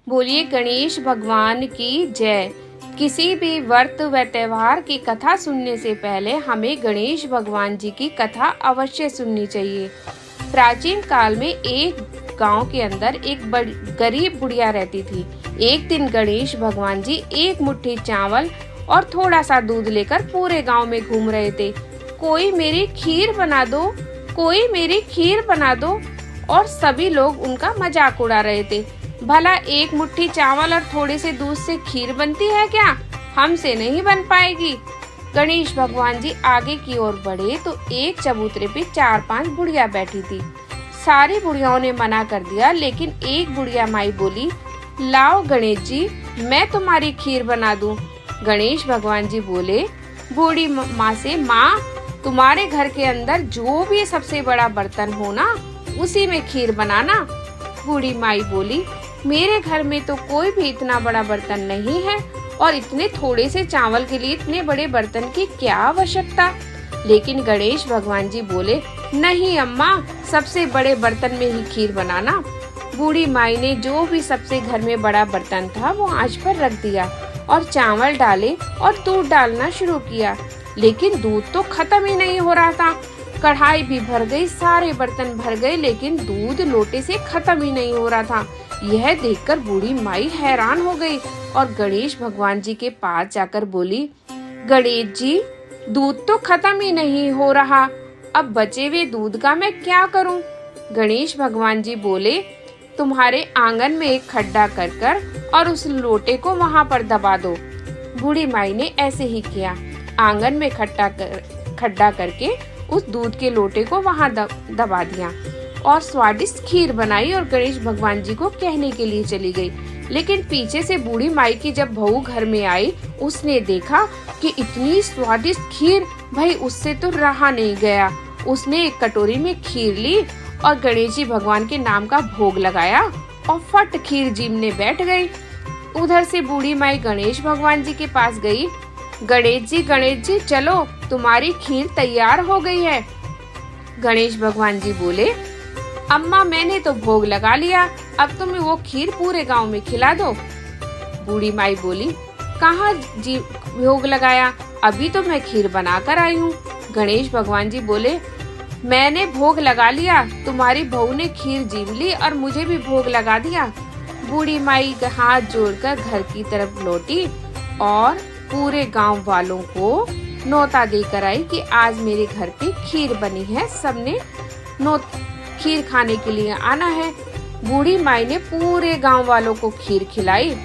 बोलिए गणेश भगवान की जय। किसी भी व्रत व त्योहार की कथा सुनने से पहले हमें गणेश भगवान जी की कथा अवश्य सुननी चाहिए। प्राचीन काल में एक गांव के अंदर एक गरीब बुढ़िया रहती थी। एक दिन गणेश भगवान जी एक मुट्ठी चावल और थोड़ा सा दूध लेकर पूरे गांव में घूम रहे थे। कोई मेरी खीर बना दो, कोई मेरी खीर बना दो, और सभी लोग उनका मजाक उड़ा रहे थे। भला एक मुट्ठी चावल और थोड़े से दूध से खीर बनती है क्या? हमसे नहीं बन पाएगी। गणेश भगवान जी आगे की ओर बढ़े तो एक चबूतरे पे 4-5 बुढ़िया बैठी थी। सारी बुढ़ियाओं ने मना कर दिया, लेकिन एक बुढ़िया माई बोली, लाओ गणेश जी, मैं तुम्हारी खीर बना दूं। गणेश भगवान जी बोले बूढ़ी माँ से, माँ तुम्हारे घर के अंदर जो भी सबसे बड़ा बर्तन हो ना, उसी में खीर बनाना। बूढ़ी माई बोली, मेरे घर में तो कोई भी इतना बड़ा बर्तन नहीं है, और इतने थोड़े से चावल के लिए इतने बड़े बर्तन की क्या आवश्यकता। लेकिन गणेश भगवान जी बोले, नहीं अम्मा, सबसे बड़े बर्तन में ही खीर बनाना। बूढ़ी माई ने जो भी सबसे घर में बड़ा बर्तन था वो आंच पर रख दिया और चावल डाले और दूध डालना शुरू किया। लेकिन दूध तो खत्म ही नहीं हो रहा था। कढ़ाई भी भर गई, सारे बर्तन भर गए, लेकिन दूध लोटे से खत्म ही नहीं हो रहा था। यह देखकर बूढ़ी माई हैरान हो गई और गणेश भगवान जी के पास जाकर बोली, गणेश जी, दूध तो खत्म ही नहीं हो रहा, अब बचे हुए दूध का मैं क्या करूं? गणेश भगवान जी बोले, तुम्हारे आंगन में एक खड्डा कर और उस लोटे को वहां पर दबा दो। बूढ़ी माई ने ऐसे ही किया। आंगन में खड्डा करके उस दूध के लोटे को वहां दबा दिया और स्वादिष्ट खीर बनाई और गणेश भगवान जी को कहने के लिए चली गई। लेकिन पीछे से बूढ़ी माई की जब बहू घर में आई, उसने देखा कि इतनी स्वादिष्ट खीर, भाई उससे तो रहा नहीं गया। उसने एक कटोरी में खीर ली और गणेश जी भगवान के नाम का भोग लगाया और फट खीर जीमने बैठ गई। उधर से बूढ़ी माई गणेश भगवान जी के पास गई, गणेश जी चलो, तुम्हारी खीर तैयार हो गई है। गणेश भगवान जी बोले, अम्मा मैंने तो भोग लगा लिया, अब तुम्हें वो खीर पूरे गांव में खिला दो। बूढ़ी माई बोली, कहाँ जी भोग लगाया, अभी तो मैं खीर बनाकर आई हूँ। गणेश भगवान जी बोले, मैंने भोग लगा लिया, तुम्हारी बहू ने खीर जीम ली और मुझे भी भोग लगा दिया। बूढ़ी माई हाथ जोड़कर घर की तरफ लौटी और पूरे गांव वालों को न्योता देकर आई कि आज मेरे घर पे खीर बनी है, सबने खीर खाने के लिए आना है। बूढ़ी माई ने पूरे गांव वालों को खीर खिलाई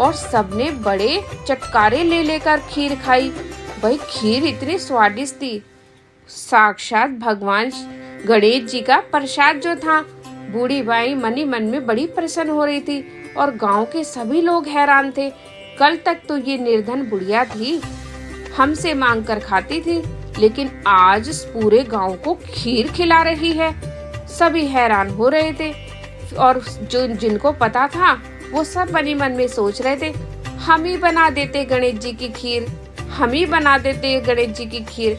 और सबने बड़े चटकारे ले लेकर खीर खाई। भाई खीर इतनी स्वादिष्ट थी, साक्षात भगवान गणेश जी का प्रसाद जो था। बूढ़ी माई मन ही मन में बड़ी प्रसन्न हो रही थी और गांव के सभी लोग हैरान थे। कल तक तो ये निर्धन बुढ़िया थी, हमसे मांग कर खाती थी, लेकिन आज पूरे गांव को खीर खिला रही है। सभी हैरान हो रहे थे और जो जिनको पता था वो सब मन ही मन में सोच रहे थे, हम ही बना देते गणेश जी की खीर, हम ही बना देते गणेश जी की खीर।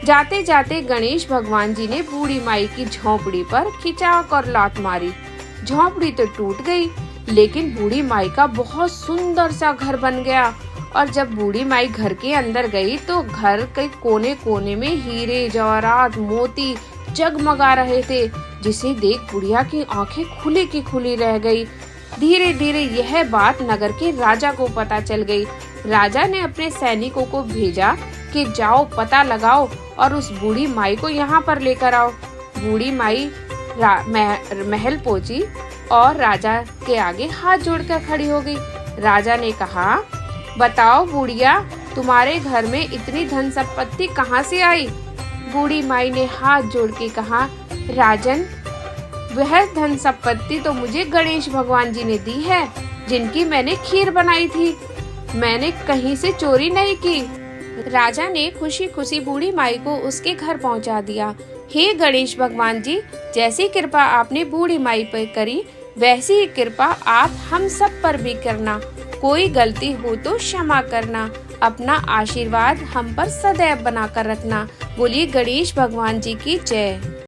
जाते जाते गणेश भगवान जी ने बूढ़ी माई की झोंपड़ी पर खिंचाक और लात मारी। झोंपड़ी तो टूट गई, लेकिन बूढ़ी माई का बहुत सुंदर सा घर बन गया। और जब बूढ़ी माई घर के अंदर गई तो घर के कोने कोने में हीरे जवाहरात मोती जगमगा रहे थे, जिसे देख बुढ़िया की आंखें खुली की खुली रह गई। धीरे धीरे यह बात नगर के राजा को पता चल गई। राजा ने अपने सैनिकों को भेजा कि जाओ पता लगाओ और उस बूढ़ी माई को यहाँ पर लेकर आओ। बूढ़ी माई महल पहुंची और राजा के आगे हाथ जोड़कर खड़ी हो गई। राजा ने कहा, बताओ बुढ़िया, तुम्हारे घर में इतनी धन संपत्ति कहाँ से आई? बूढ़ी माई ने हाथ जोड़ के कहा, राजन, वह धन संपत्ति तो मुझे गणेश भगवान जी ने दी है, जिनकी मैंने खीर बनाई थी, मैंने कहीं से चोरी नहीं की। राजा ने खुशी खुशी बूढ़ी माई को उसके घर पहुंचा दिया। हे गणेश भगवान जी, जैसी कृपा आपने बूढ़ी माई पर करी, वैसी ही कृपा आप हम सब पर भी करना। कोई गलती हो तो क्षमा करना, अपना आशीर्वाद हम पर सदैव बनाकर रखना। बोलिए गणेश भगवान जी की जय।